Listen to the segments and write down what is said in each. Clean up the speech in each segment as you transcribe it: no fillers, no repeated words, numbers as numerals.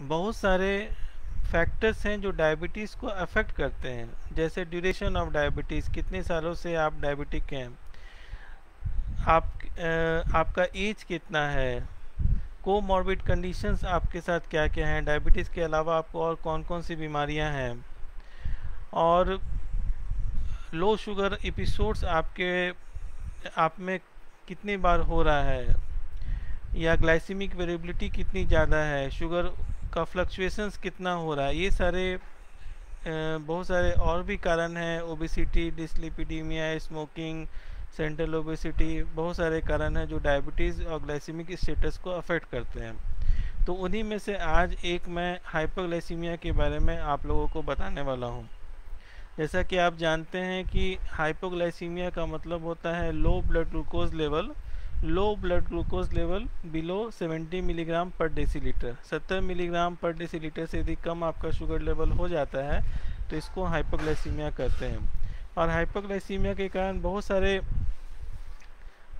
बहुत सारे फैक्टर्स हैं जो डायबिटीज़ को अफेक्ट करते हैं, जैसे ड्यूरेशन ऑफ डायबिटीज़, कितने सालों से आप डायबिटिक हैं, आपका एज कितना है, कोमॉर्बिड कंडीशंस आपके साथ क्या क्या हैं, डायबिटीज़ के अलावा आपको और कौन कौन सी बीमारियां हैं, और लो शुगर एपिसोड्स आप में कितनी बार हो रहा है, या ग्लाइसेमिक वेरिएबिलिटी कितनी ज़्यादा है, शुगर का फ्लक्चुएशंस कितना हो रहा है, ये सारे बहुत सारे और भी कारण हैं, obesity, dyslipidaemia, smoking, central obesity, बहुत सारे कारण हैं जो डायबिटीज़ और ग्लाइसेमिक स्टेटस को अफेक्ट करते हैं। तो उन्हीं में से आज एक मैं हाइपोग्लाइसीमिया के बारे में आप लोगों को बताने वाला हूँ। जैसा कि आप जानते हैं कि हाइपोग्लाइसीमिया का मतलब होता है low blood glucose level. Low blood glucose level below 70 milligram पर डेसीलीटर, 70 मिलीग्राम पर डेसीलीटर से यदि कम आपका शुगर लेवल हो जाता है तो इसको हाइपोग्लाइसीमिया कहते हैं। और हाइपोग्लाइसीमिया के कारण बहुत सारे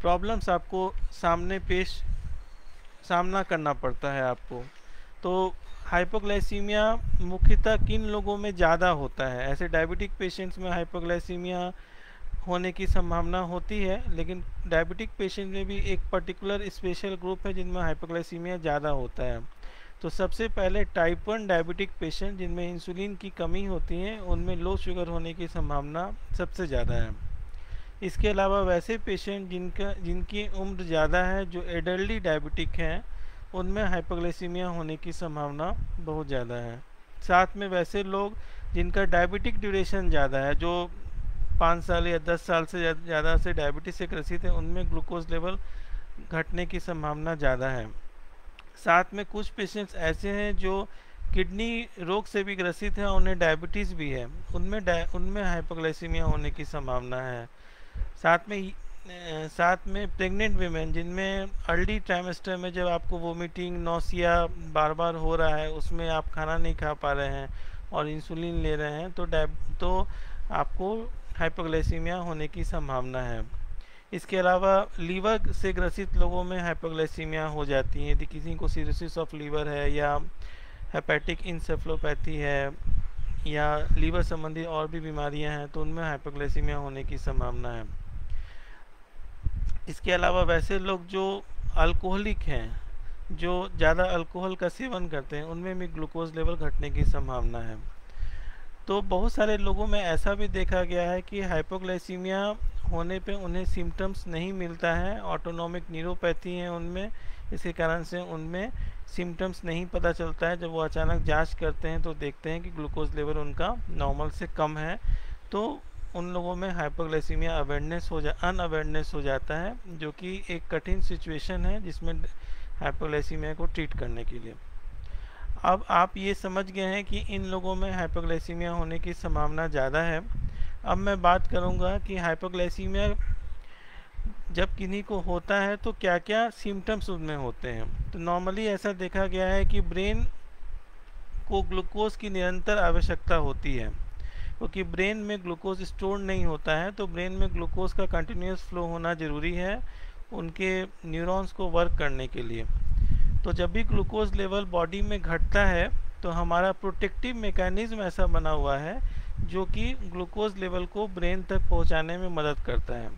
प्रॉब्लम्स आपको सामना करना पड़ता है आपको। तो हाइपोग्लाइसीमिया मुख्यतः किन लोगों में ज़्यादा होता है? ऐसे डायबिटिक पेशेंट्स में हाइपोग्लाइसीमिया होने की संभावना होती है, लेकिन डायबिटिक पेशेंट में भी एक पर्टिकुलर स्पेशल ग्रुप है जिनमें हाइपोग्लाइसीमिया ज़्यादा होता है। तो सबसे पहले टाइप 1 डायबिटिक पेशेंट जिनमें इंसुलिन की कमी होती है, उनमें लो शुगर होने की संभावना सबसे ज़्यादा है। इसके अलावा वैसे पेशेंट जिनकी उम्र ज़्यादा है, जो एडल्टली डायबिटिक हैं, उनमें हाइपोग्लाइसीमिया होने की संभावना बहुत ज़्यादा है। साथ में वैसे लोग जिनका डायबिटिक ड्यूरेशन ज़्यादा है, जो 5 साल या 10 साल से ज़्यादा से डायबिटीज़ से ग्रसित हैं, उनमें ग्लूकोज लेवल घटने की संभावना ज़्यादा है। साथ में कुछ पेशेंट्स ऐसे हैं जो किडनी रोग से भी ग्रसित हैं और उन्हें डायबिटीज़ भी है, उनमें हाइपोग्लाइसीमिया होने की संभावना है। साथ में प्रेग्नेंट वीमेन जिनमें अर्ली ट्राइमेस्टर में जब आपको वोमिटिंग, नौसिया बार बार हो रहा है, उसमें आप खाना नहीं खा पा रहे हैं और इंसुलिन ले रहे हैं, तो आपको हाइपोग्लाइसीमिया होने की संभावना है। इसके अलावा लीवर से ग्रसित लोगों में हाइपोग्लाइसीमिया हो जाती है, यदि किसी को सिरोसिस ऑफ लीवर है या हेपेटिक इंसेफ्लोपैथी है या लीवर संबंधी और भी बीमारियां हैं, तो उनमें हाइपोग्लाइसीमिया होने की संभावना है। इसके अलावा वैसे लोग जो अल्कोहलिक हैं, जो ज़्यादा अल्कोहल का सेवन करते हैं, उनमें भी ग्लूकोज लेवल घटने की संभावना है। तो बहुत सारे लोगों में ऐसा भी देखा गया है कि हाइपोग्लाइसीमिया होने पे उन्हें सिम्टम्स नहीं मिलता है, ऑटोनॉमिक न्यूरोपैथी है उनमें, इसके कारण से उनमें सिम्टम्स नहीं पता चलता है। जब वो अचानक जांच करते हैं तो देखते हैं कि ग्लूकोज लेवल उनका नॉर्मल से कम है, तो उन लोगों में हाइपोग्लाइसीमिया अनअवेयरनेस हो जाता है, जो कि एक कठिन सिचुएशन है जिसमें हाइपोग्लाइसीमिया को ट्रीट करने के लिए। अब आप ये समझ गए हैं कि इन लोगों में हाइपोग्लाइसीमिया होने की संभावना ज़्यादा है। अब मैं बात करूंगा कि हाइपोग्लाइसीमिया जब किन्हीं को होता है तो क्या क्या सिम्टम्स उनमें होते हैं। तो नॉर्मली ऐसा देखा गया है कि ब्रेन को ग्लूकोज की निरंतर आवश्यकता होती है, क्योंकि ब्रेन में ग्लूकोज स्टोर नहीं होता है, तो ब्रेन में ग्लूकोज का कंटिन्यूस फ्लो होना ज़रूरी है उनके न्यूरॉन्स को वर्क करने के लिए। तो जब भी ग्लूकोज लेवल बॉडी में घटता है तो हमारा प्रोटेक्टिव मैकेनिज्म ऐसा बना हुआ है जो कि ग्लूकोज लेवल को ब्रेन तक पहुंचाने में मदद करता है।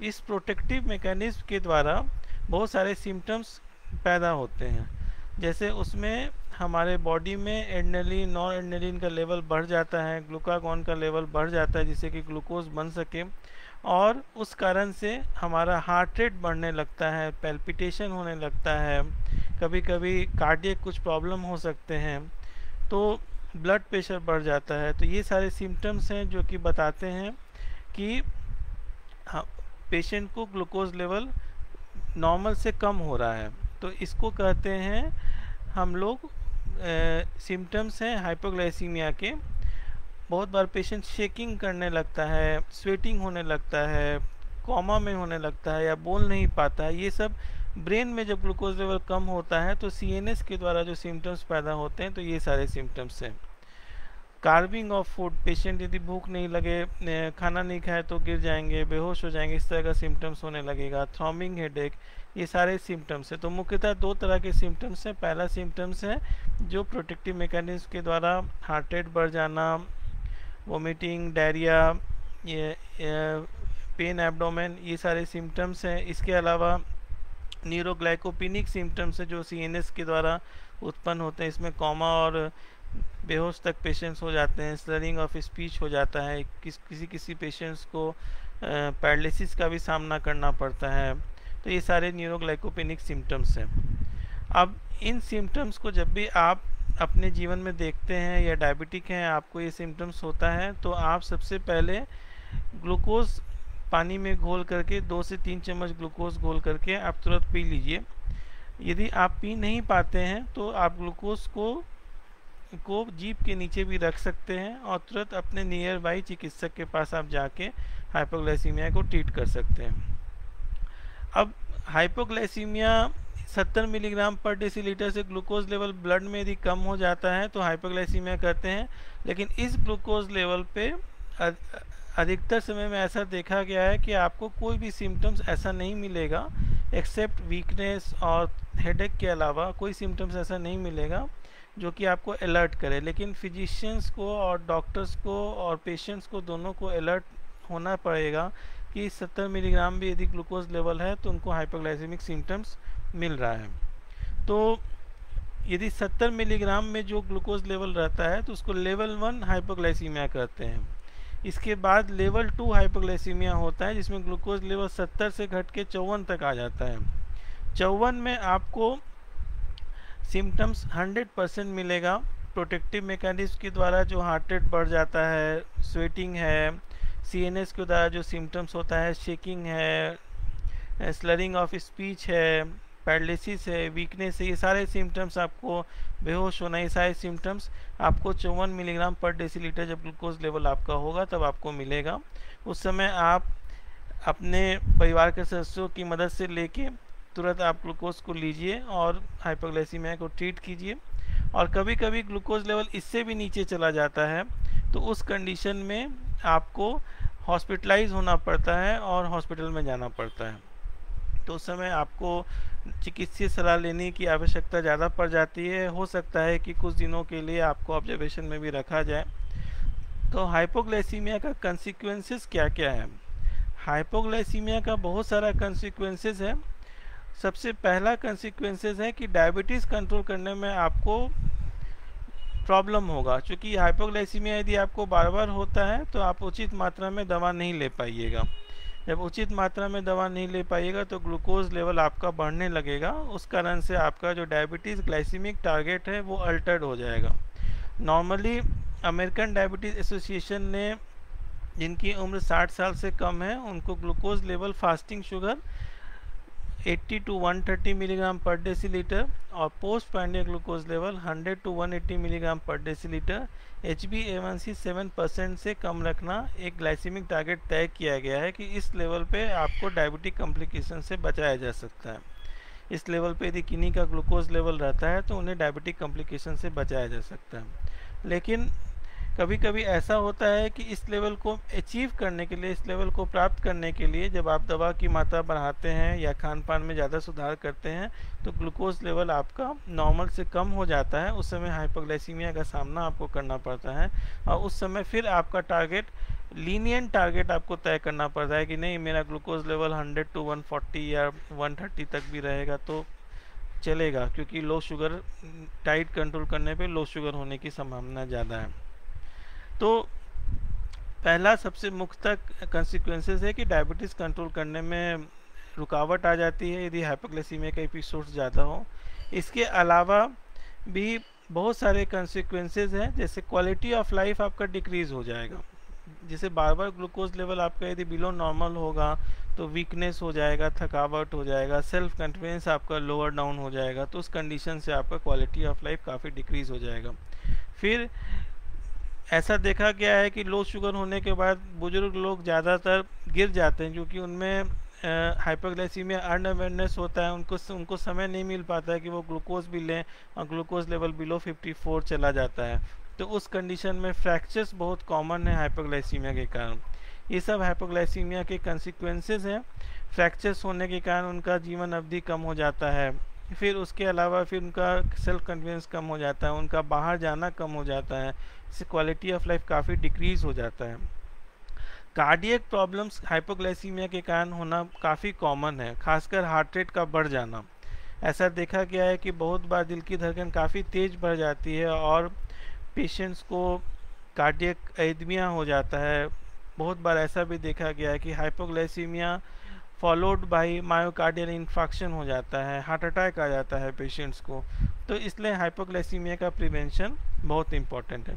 इस प्रोटेक्टिव मैकेनिज्म के द्वारा बहुत सारे सिम्टम्स पैदा होते हैं, जैसे उसमें हमारे बॉडी में एड्रेनलिन, नॉर एड्रेनलिन का लेवल बढ़ जाता है, ग्लूकागॉन का लेवल बढ़ जाता है जिससे कि ग्लूकोज बन सके, और उस कारण से हमारा हार्ट रेट बढ़ने लगता है, पैल्पिटेशन होने लगता है, कभी कभी कार्डियक कुछ प्रॉब्लम हो सकते हैं, तो ब्लड प्रेशर बढ़ जाता है। तो ये सारे सिम्टम्स हैं जो कि बताते हैं कि पेशेंट को ग्लूकोज लेवल नॉर्मल से कम हो रहा है। तो इसको कहते हैं हम लोग, सिम्टम्स हैं हाइपोग्लाइसीमिया के। बहुत बार पेशेंट शेकिंग करने लगता है, स्वेटिंग होने लगता है, कोमा में होने लगता है या बोल नहीं पाता है। ये सब ब्रेन में जब ग्लूकोज लेवल कम होता है तो सीएनएस के द्वारा जो सिम्टम्स पैदा होते हैं, तो ये सारे सिम्टम्स हैं। कार्विंग ऑफ फूड, पेशेंट यदि भूख नहीं लगे, खाना नहीं खाए तो गिर जाएंगे, बेहोश हो जाएंगे, इस तरह का सिम्टम्स होने लगेगा। थ्रॉम्बिंग हेडेक, ये सारे सिम्टम्स हैं। तो मुख्यतः दो तरह के सिम्टम्स हैं। पहला सिम्टम्स है जो प्रोटेक्टिव मैकेनिज्म के द्वारा हार्ट रेट बढ़ जाना, वोमिटिंग, डायरिया, ये पेन एब्डोमेन, ये सारे सिम्टम्स हैं। इसके अलावा न्यूरोग्लाइकोपिनिक सिम्टम्स है जो सीएनएस के द्वारा उत्पन्न होते हैं। इसमें कोमा और बेहोश तक पेशेंट्स हो जाते हैं, स्लरिंग ऑफ स्पीच हो जाता है, किसी किसी पेशेंट्स को पैरालिसिस का भी सामना करना पड़ता है। तो ये सारे न्यूरोग्लाइकोपेनिक सिम्टम्स हैं। अब इन सिम्टम्स को जब भी आप अपने जीवन में देखते हैं या डायबिटिक हैं, आपको ये सिम्टम्स होता है, तो आप सबसे पहले ग्लूकोज पानी में घोल करके 2 से 3 चम्मच ग्लूकोज घोल करके आप तुरंत पी लीजिए। यदि आप पी नहीं पाते हैं तो आप ग्लूकोज को जीभ के नीचे भी रख सकते हैं और तुरंत अपने नियर बाई चिकित्सक के पास आप जाके हाइपोग्लाइसीमिया को ट्रीट कर सकते हैं। अब हाइपोग्लाइसीमिया 70 मिलीग्राम पर डेसीलीटर से ग्लूकोज लेवल ब्लड में यदि कम हो जाता है तो हाइपोग्लाइसीमिया कहते हैं। लेकिन इस ग्लूकोज लेवल पे अधिकतर समय में ऐसा देखा गया है कि आपको कोई भी सिम्टम्स ऐसा नहीं मिलेगा, एक्सेप्ट वीकनेस और हेडेक के अलावा कोई सिम्टम्स ऐसा नहीं मिलेगा जो कि आपको अलर्ट करे। लेकिन फिजिशियंस को और डॉक्टर्स को और पेशेंट्स को दोनों को अलर्ट होना पड़ेगा कि 70 मिलीग्राम भी यदि ग्लूकोज लेवल है तो उनको हाइपोग्लाइसेमिक सिम्टम्स मिल रहा है। तो यदि 70 मिलीग्राम में जो ग्लूकोज लेवल रहता है तो उसको लेवल 1 हाइपोग्लाइसीमिया कहते हैं। इसके बाद लेवल 2 हाइपोग्लाइसीमिया होता है जिसमें ग्लूकोज लेवल 70 से घट के 54 तक आ जाता है। 54 में आपको सिम्टम्स 100% मिलेगा। प्रोटेक्टिव मैकेनिज्म के द्वारा जो हार्ट रेट बढ़ जाता है, स्वेटिंग है, सीएनएस के द्वारा जो सिम्टम्स होता है, शेकिंग है, स्लरिंग ऑफ स्पीच है, पैरालिसिस है, वीकनेस है, ये सारे सिम्टम्स आपको, बेहोश होना, ये सारे सिम्टम्स आपको 54 मिलीग्राम पर डेसीलीटर जब ग्लूकोज लेवल आपका होगा तब आपको मिलेगा। उस समय आप अपने परिवार के सदस्यों की मदद से लेके तुरंत आप ग्लूकोज को लीजिए और हाइपोग्लाइसीमिया को ट्रीट कीजिए। और कभी कभी ग्लूकोज लेवल इससे भी नीचे चला जाता है तो उस कंडीशन में आपको हॉस्पिटलाइज होना पड़ता है और हॉस्पिटल में जाना पड़ता है। तो उस समय आपको चिकित्सीय सलाह लेने की आवश्यकता ज़्यादा पड़ जाती है। हो सकता है कि कुछ दिनों के लिए आपको ऑब्जर्वेशन में भी रखा जाए। तो हाइपोग्लाइसीमिया का कंसिक्वेंसेस क्या क्या है? हाइपोग्लाइसीमिया का बहुत सारा कंसिक्वेंसेस है। सबसे पहला कंसिक्वेंसेस है कि डायबिटीज़ कंट्रोल करने में आपको प्रॉब्लम होगा। क्योंकि हाइपोग्लाइसीमिया यदि आपको बार बार होता है तो आप उचित मात्रा में दवा नहीं ले पाइएगा। जब उचित मात्रा में दवा नहीं ले पाइएगा तो ग्लूकोज लेवल आपका बढ़ने लगेगा। उस कारण से आपका जो डायबिटीज़ ग्लाइसीमिक टारगेट है वो अल्टर्ड हो जाएगा। नॉर्मली अमेरिकन डायबिटीज़ एसोसिएशन ने जिनकी उम्र 60 साल से कम है उनको glucose level fasting sugar 80 to 130 milligram पर डेसीलीटर और post primary glucose level 100 to 180 milligram पर डेसीलीटर, HbA1c 7% से कम रखना एक ग्लाइसेमिक टारगेट तय किया गया है कि इस लेवल पे आपको डायबिटिक कॉम्प्लिकेशन से बचाया जा सकता है। इस लेवल पे यदि किन्हीं का ग्लूकोज लेवल रहता है तो उन्हें डायबिटिक कॉम्प्लिकेशन से बचाया जा सकता है। लेकिन कभी कभी ऐसा होता है कि इस लेवल को अचीव करने के लिए, इस लेवल को प्राप्त करने के लिए जब आप दवा की मात्रा बढ़ाते हैं या खान पान में ज़्यादा सुधार करते हैं तो ग्लूकोज लेवल आपका नॉर्मल से कम हो जाता है। उस समय हाइपोग्लाइसीमिया का सामना आपको करना पड़ता है और उस समय फिर आपका टारगेट, लीनियंट टारगेट आपको तय करना पड़ता है कि नहीं, मेरा ग्लूकोज लेवल 100 to 140 या 130 तक भी रहेगा तो चलेगा, क्योंकि लो शुगर, डाइट कंट्रोल करने पे लो शुगर होने की संभावना ज़्यादा है। तो पहला सबसे मुख्य कंसिक्वेंसेस है कि डायबिटीज़ कंट्रोल करने में रुकावट आ जाती है यदि हाइपोग्लाइसीमिया का एपिसोड्स ज़्यादा हो। इसके अलावा भी बहुत सारे कंसिक्वेंसेस हैं, जैसे क्वालिटी ऑफ लाइफ आपका डिक्रीज़ हो जाएगा। जैसे बार बार ग्लूकोज लेवल आपका यदि बिलो नॉर्मल होगा तो वीकनेस हो जाएगा, थकावट हो जाएगा, सेल्फ कॉन्फिडेंस आपका लोअर डाउन हो जाएगा। तो उस कंडीशन से आपका क्वालिटी ऑफ लाइफ काफ़ी डिक्रीज़ हो जाएगा। फिर ऐसा देखा गया है कि लो शुगर होने के बाद बुजुर्ग लोग ज़्यादातर गिर जाते हैं क्योंकि उनमें हाइपोग्लाइसीमिया अनअवेयरनेस होता है। उनको समय नहीं मिल पाता है कि वो ग्लूकोज भी लें और ग्लूकोज लेवल बिलो 54 चला जाता है। तो उस कंडीशन में फ्रैक्चर्स बहुत कॉमन है हाइपोग्लाइसीमिया के कारण। ये सब हाइपोग्लाइसीमिया के कंसिक्वेंसेस हैं। फ्रैक्चर्स होने के कारण उनका जीवन अवधि कम हो जाता है, फिर उसके अलावा फिर उनका सेल्फ कॉन्फिडेंस कम हो जाता है, उनका बाहर जाना कम हो जाता है, इससे क्वालिटी ऑफ लाइफ काफ़ी डिक्रीज हो जाता है। कार्डियक प्रॉब्लम्स हाइपोग्लाइसीमिया के कारण होना काफ़ी कॉमन है, खासकर हार्ट रेट का बढ़ जाना। ऐसा देखा गया है कि बहुत बार दिल की धड़कन काफ़ी तेज बढ़ जाती है और पेशेंट्स को कार्डियक एरिथमिया हो जाता है। बहुत बार ऐसा भी देखा गया है कि hypoglycaemia followed by myocardial infarction हो जाता है, हार्ट अटैक आ जाता है पेशेंट्स को। तो इसलिए हाइपोग्लाइसीमिया का प्रिवेंशन बहुत इम्पॉर्टेंट है।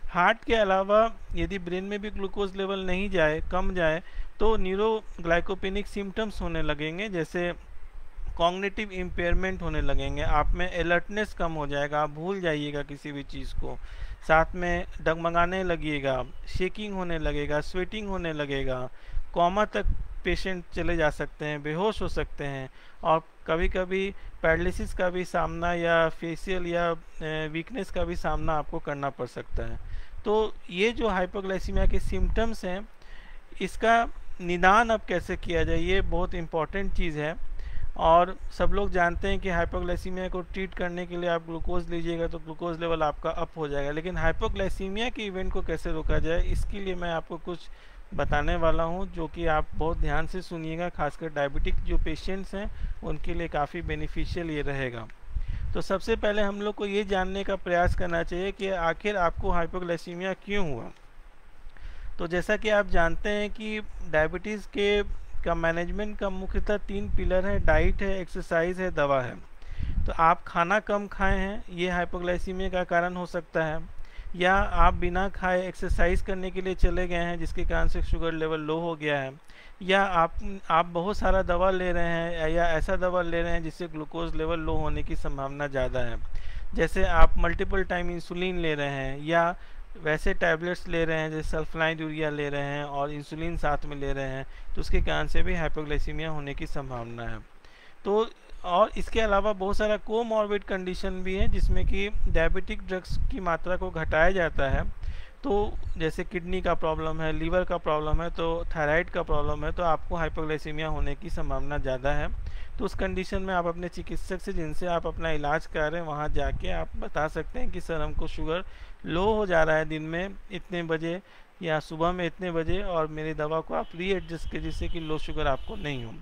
हार्ट के अलावा यदि ब्रेन में भी ग्लूकोज लेवल नहीं जाए, कम जाए, तो न्यूरोग्लाइकोपेनिक सिम्टम्स होने लगेंगे, जैसे कॉग्निटिव इम्पेयरमेंट होने लगेंगे, आप में अलर्टनेस कम हो जाएगा, आप भूल जाइएगा किसी भी चीज़ को, साथ में डगमगाने लगिएगा, शेकिंग होने लगेगा, स्वेटिंग होने लगेगा, कोमा तक पेशेंट चले जा सकते हैं, बेहोश हो सकते हैं, और कभी कभी पैरालिसिस का भी सामना या फेशियल या वीकनेस का भी सामना आपको करना पड़ सकता है। तो ये जो हाइपोग्लाइसीमिया के सिम्टम्स हैं, इसका निदान अब कैसे किया जाए, ये बहुत इम्पॉर्टेंट चीज़ है। और सब लोग जानते हैं कि हाइपोग्लाइसीमिया को ट्रीट करने के लिए आप ग्लूकोज लीजिएगा तो ग्लूकोज लेवल आपका अप हो जाएगा, लेकिन हाइपोग्लाइसीमिया के इवेंट को कैसे रोका जाए, इसके लिए मैं आपको कुछ बताने वाला हूं, जो कि आप बहुत ध्यान से सुनिएगा। खासकर डायबिटिक जो पेशेंट्स हैं उनके लिए काफ़ी बेनिफिशियल ये रहेगा। तो सबसे पहले हम लोग को ये जानने का प्रयास करना चाहिए कि आखिर आपको हाइपोग्लाइसीमिया क्यों हुआ। तो जैसा कि आप जानते हैं कि डायबिटीज़ का मैनेजमेंट का मुख्यतः 3 पिलर है, डाइट है, एक्सरसाइज है, दवा है। तो आप खाना कम खाए हैं, ये हाइपोग्लाइसीमिया का कारण हो सकता है, या आप बिना खाए एक्सरसाइज करने के लिए चले गए हैं जिसके कारण से शुगर लेवल लो हो गया है, या आप बहुत सारा दवा ले रहे हैं या ऐसा दवा ले रहे हैं जिससे ग्लूकोज लेवल लो होने की संभावना ज़्यादा है। जैसे आप मल्टीपल टाइम इंसुलिन ले रहे हैं, या वैसे टैबलेट्स ले रहे हैं जैसे सल्फोनाइल यूरिया ले रहे हैं और इंसुलिन साथ में ले रहे हैं, तो उसके कारण से भी हाइपोग्लाइसीमिया होने की संभावना है। तो और इसके अलावा बहुत सारा कोमॉर्बिड कंडीशन भी है जिसमें कि डायबिटिक ड्रग्स की मात्रा को घटाया जाता है। तो जैसे किडनी का प्रॉब्लम है, लीवर का प्रॉब्लम है, तो थायराइड का प्रॉब्लम है, तो आपको हाइपोग्लाइसीमिया होने की संभावना ज़्यादा है। तो उस कंडीशन में आप अपने चिकित्सक से, जिनसे आप अपना इलाज कर रहे हैं, वहाँ जाके आप बता सकते हैं कि सर हमको शुगर लो हो जा रहा है दिन में इतने बजे या सुबह में इतने बजे, और मेरी दवा को आप रीएडजस्ट कीजिए जिससे कि लो शुगर आपको नहीं हो।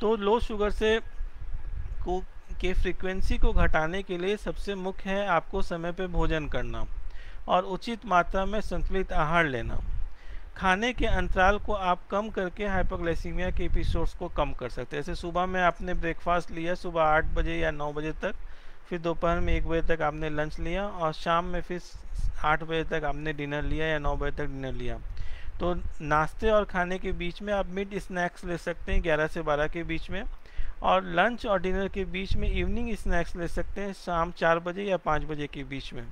तो लो शुगर के फ्रीक्वेंसी को घटाने के लिए सबसे मुख्य है आपको समय पे भोजन करना और उचित मात्रा में संतुलित आहार लेना। खाने के अंतराल को आप कम करके हाइपोग्लाइसीमिया के एपिसोड्स को कम कर सकते हैं। जैसे सुबह में आपने ब्रेकफास्ट लिया सुबह 8 बजे या 9 बजे तक, फिर दोपहर में 1 बजे तक आपने लंच लिया, और शाम में फिर 8 बजे तक आपने डिनर लिया या 9 बजे तक डिनर लिया। तो नाश्ते और खाने के बीच में आप मिड स्नैक्स ले सकते हैं 11 से 12 के बीच में, और लंच और डिनर के बीच में इवनिंग स्नैक्स ले सकते हैं शाम 4 बजे या 5 बजे के बीच में।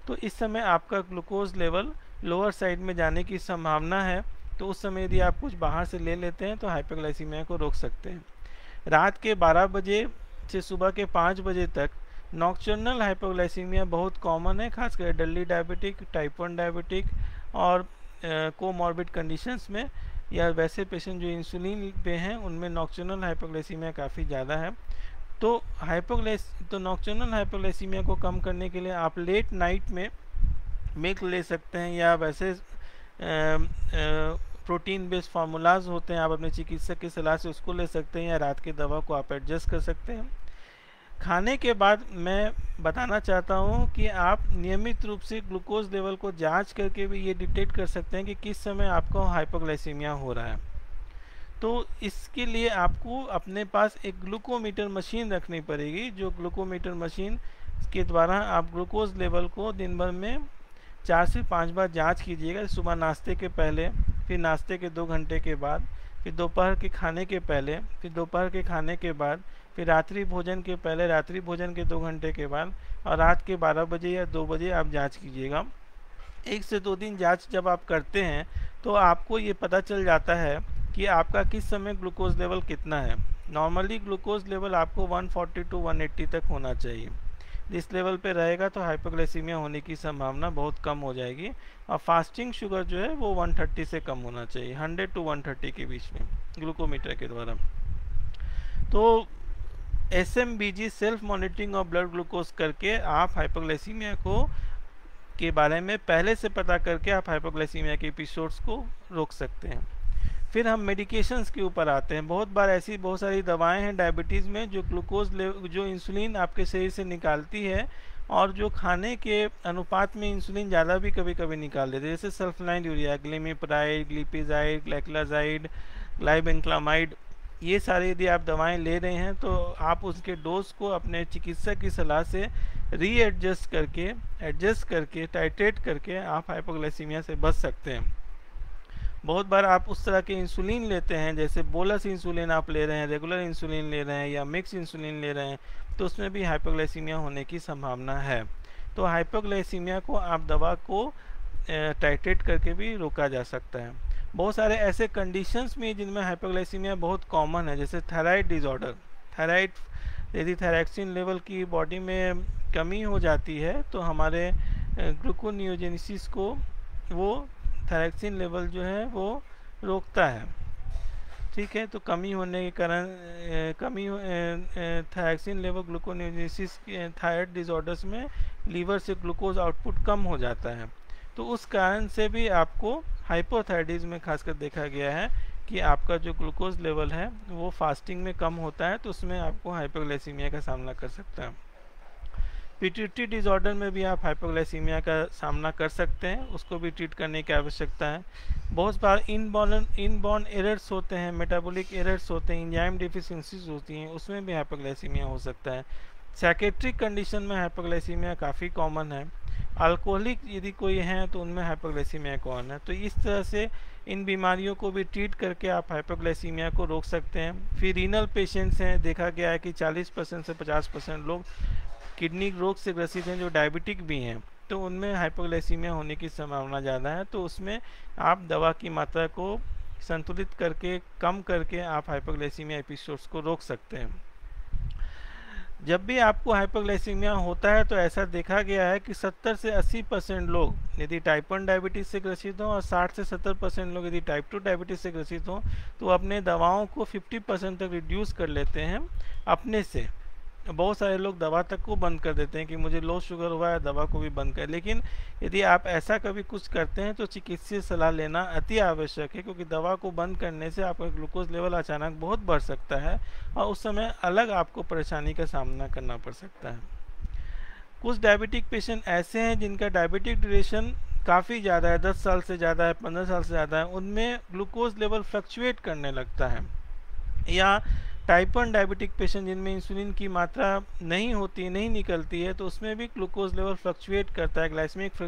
तो इस समय आपका ग्लूकोज लेवल लोअर साइड में जाने की संभावना है, तो उस समय यदि आप कुछ बाहर से ले लेते हैं तो हाइपोग्लाइसीमिया को रोक सकते हैं। रात के 12 बजे से सुबह के 5 बजे तक नॉक्टर्नल हाइपोग्लाइसीमिया बहुत कॉमन है, खासकर एल्डरली डायबिटिक, टाइप 1 डायबिटिक और कोमॉर्बिड कंडीशंस में, या वैसे पेशेंट जो इंसुलिन पे हैं उनमें नॉक्टर्नल हाइपोग्लाइसीमिया काफ़ी ज़्यादा है। तो नॉक्टर्नल हाइपोग्लाइसीमिया को कम करने के लिए आप लेट नाइट में मिल्क ले सकते हैं, या वैसे प्रोटीन बेस्ड फार्मूलाज होते हैं, आप अपने चिकित्सक की सलाह से उसको ले सकते हैं, या रात की दवा को आप एडजस्ट कर सकते हैं। खाने के बाद मैं बताना चाहता हूं कि आप नियमित रूप से ग्लूकोज लेवल को जांच करके भी ये डिटेक्ट कर सकते हैं कि किस समय आपको हाइपोग्लाइसीमिया हो रहा है। तो इसके लिए आपको अपने पास एक ग्लूकोमीटर मशीन रखनी पड़ेगी, जो ग्लूकोमीटर मशीन के द्वारा आप ग्लूकोज लेवल को दिन भर में 4 से 5 बार जांच कीजिएगा। सुबह नाश्ते के पहले, फिर नाश्ते के 2 घंटे के बाद, फिर दोपहर के खाने के पहले, फिर दोपहर के खाने के बाद, फिर रात्रि भोजन के पहले, रात्रि भोजन के 2 घंटे के बाद, और रात के 12 बजे या 2 बजे आप जांच कीजिएगा। 1 से 2 दिन जांच जब आप करते हैं तो आपको ये पता चल जाता है कि आपका किस समय ग्लूकोज लेवल कितना है। नॉर्मली ग्लूकोज लेवल आपको 140 टू 180 तक होना चाहिए। इस लेवल पे रहेगा तो हाइपोग्लाइसीमिया होने की संभावना बहुत कम हो जाएगी। और फास्टिंग शुगर जो है वो 130 से कम होना चाहिए, 100 टू 130 के बीच में ग्लूकोमीटर के द्वारा। तो SMBG self monitoring of blood glucose करके आप हाइपोग्लाइसीमिया को के बारे में पहले से पता करके आप हाइपोग्लाइसीमिया के एपिसोड्स को रोक सकते हैं। फिर हम मेडिकेशंस के ऊपर आते हैं। बहुत बार ऐसी बहुत सारी दवाएं हैं डायबिटीज़ में जो जो इंसुलिन आपके शरीर से निकालती है और जो खाने के अनुपात में इंसुलिन ज़्यादा भी कभी कभी निकाल देते हैं, जैसे सल्फोनाइल यूरिया, ग्लिमिप्राइड, ग्लिपिजाइड, ग्लाइक्लाजाइड, ग्लाइबेंक्लामाइड। ये सारे यदि आप दवाएं ले रहे हैं तो आप उसके डोज को अपने चिकित्सक की सलाह से एडजस्ट करके टाइट्रेट करके आप हाइपोग्लाइसीमिया से बच सकते हैं। बहुत बार आप उस तरह के इंसुलिन लेते हैं, जैसे बोलस इंसुलिन आप ले रहे हैं, रेगुलर इंसुलिन ले रहे हैं या मिक्स इंसुलिन ले रहे हैं, तो उसमें भी हाइपोग्लाइसीमिया होने की संभावना है। तो हाइपोग्लाइसीमिया को आप दवा को टाइट्रेट करके भी रोका जा सकता है। बहुत सारे ऐसे कंडीशंस में जिनमें हाइपोग्लाइसीमिया बहुत कॉमन है, जैसे थायराइड डिसऑर्डर। थायराइड यदि थायरॉक्सिन लेवल की बॉडी में कमी हो जाती है तो हमारे ग्लूकोनियोजेनेसिस को वो थायरॉक्सिन लेवल जो है वो रोकता है। ठीक है, तो कमी होने के कारण thyroxine level gluconeogenesis thyroid disorders में लीवर से ग्लूकोज आउटपुट कम हो जाता है। तो उस कारण से भी आपको हाइपोथायराइडिज्म में खासकर देखा गया है कि आपका जो ग्लूकोज लेवल है वो फास्टिंग में कम होता है, तो उसमें आपको हाइपोग्लाइसीमिया का सामना कर सकता है। पिट्यूटरी डिसऑर्डर में भी आप हाइपोग्लाइसीमिया का सामना कर सकते हैं, उसको भी ट्रीट करने की आवश्यकता है। बहुत बार इनबॉर्न एरर्स होते हैं, मेटाबॉलिक एरर्स होते हैं, एंजाइम डिफिशिएंसीज होती हैं, उसमें भी हाइपोग्लाइसीमिया हो सकता है। साइकेट्रिक कंडीशन में हाइपोग्लाइसीमिया काफ़ी कॉमन है। अल्कोहलिक यदि कोई है तो उनमें हाइपोग्लाइसीमिया कॉमन है। तो इस तरह से इन बीमारियों को भी ट्रीट करके आप हाइपोग्लाइसीमिया को रोक सकते हैं। फिर रीनल पेशेंट्स हैं, देखा गया है कि 40% से 50% लोग किडनी रोग से ग्रसित हैं जो डायबिटिक भी हैं, तो उनमें हाइपोग्लाइसीमिया होने की संभावना ज़्यादा है। तो उसमें आप दवा की मात्रा को संतुलित करके कम करके आप हाइपोग्लाइसीमिया एपिसोड्स को रोक सकते हैं। जब भी आपको हाइपोग्लाइसीमिया होता है तो ऐसा देखा गया है कि 70 से 80% लोग यदि टाइप 1 डायबिटीज़ से ग्रसित हों और 60 से 70% लोग यदि टाइप 2 डायबिटीज़ से ग्रसित हों तो अपने दवाओं को 50% तक रिड्यूस कर लेते हैं अपने से। बहुत सारे लोग दवा तक को बंद कर देते हैं कि मुझे लो शुगर हुआ है, दवा को भी बंद कर। लेकिन यदि आप ऐसा कभी कुछ करते हैं तो चिकित्सीय सलाह लेना अति आवश्यक है, क्योंकि दवा को बंद करने से आपका ग्लूकोज लेवल अचानक बहुत बढ़ सकता है और उस समय अलग आपको परेशानी का सामना करना पड़ सकता है। कुछ डायबिटिक पेशेंट ऐसे हैं जिनका डायबिटिक ड्यूरेशन काफ़ी ज़्यादा है, 10 साल से ज़्यादा है, 15 साल से ज़्यादा है, उनमें ग्लूकोज लेवल फ्लक्चुएट करने लगता है। या टाइप 1 डायबिटिक पेशेंट जिनमें इंसुलिन की मात्रा नहीं होती, नहीं निकलती है, तो उसमें भी ग्लूकोज लेवल फ्लक्चुएट करता है, ग्लाइसेमिक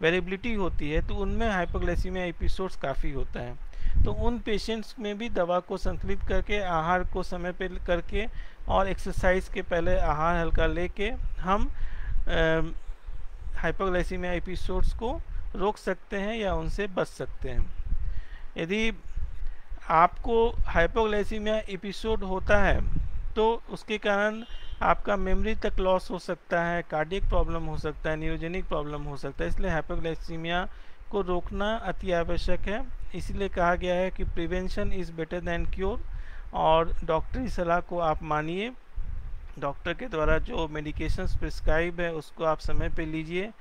वेरिएबिलिटी होती है, तो उनमें हाइपोग्लाइसीमिया एपिसोड्स काफ़ी होता है। तो उन पेशेंट्स में भी दवा को संतुलित करके, आहार को समय पे करके और एक्सरसाइज के पहले आहार हल्का लेके हम हाइपोग्लाइसीमिया एपिसोड्स को रोक सकते हैं या उनसे बच सकते हैं। यदि आपको हाइपोग्लाइसीमिया एपिसोड होता है तो उसके कारण आपका मेमोरी तक लॉस हो सकता है, कार्डियक प्रॉब्लम हो सकता है, न्यूरोजेनिक प्रॉब्लम हो सकता है। इसलिए हाइपोग्लाइसीमिया को रोकना अति आवश्यक है। इसलिए कहा गया है कि prevention is better than cure, और डॉक्टरी सलाह को आप मानिए। डॉक्टर के द्वारा जो मेडिकेशंस प्रिस्क्राइब है उसको आप समय पे लीजिए,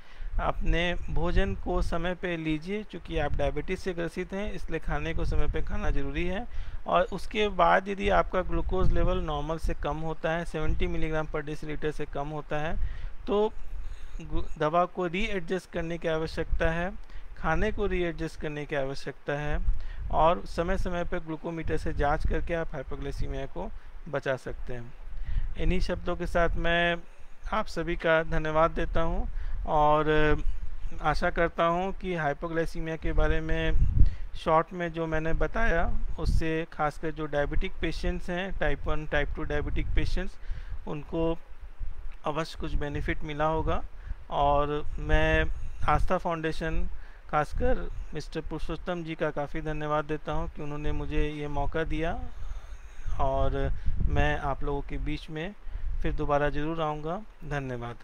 अपने भोजन को समय पे लीजिए, क्योंकि आप डायबिटीज़ से ग्रसित हैं इसलिए खाने को समय पे खाना ज़रूरी है। और उसके बाद यदि आपका ग्लूकोज लेवल नॉर्मल से कम होता है, 70 मिलीग्राम पर डेसीलीटर से कम होता है, तो दवा को रीएडजस्ट करने की आवश्यकता है, खाने को रीएडजस्ट करने की आवश्यकता है, और समय समय पर ग्लूकोमीटर से जाँच करके आप हाइपोग्लाइसीमिया को बचा सकते हैं। इन्हीं शब्दों के साथ मैं आप सभी का धन्यवाद देता हूँ और आशा करता हूँ कि हाइपोग्लाइसीमिया के बारे में शॉर्ट में जो मैंने बताया उससे खासकर जो डायबिटिक पेशेंट्स हैं, टाइप 1 टाइप 2 डायबिटिक पेशेंट्स, उनको अवश्य कुछ बेनिफिट मिला होगा। और मैं आस्था फाउंडेशन खासकर मिस्टर पुरुषोत्तम जी का काफ़ी धन्यवाद देता हूँ कि उन्होंने मुझे ये मौका दिया और मैं आप लोगों के बीच में फिर दोबारा ज़रूर आऊँगा। धन्यवाद।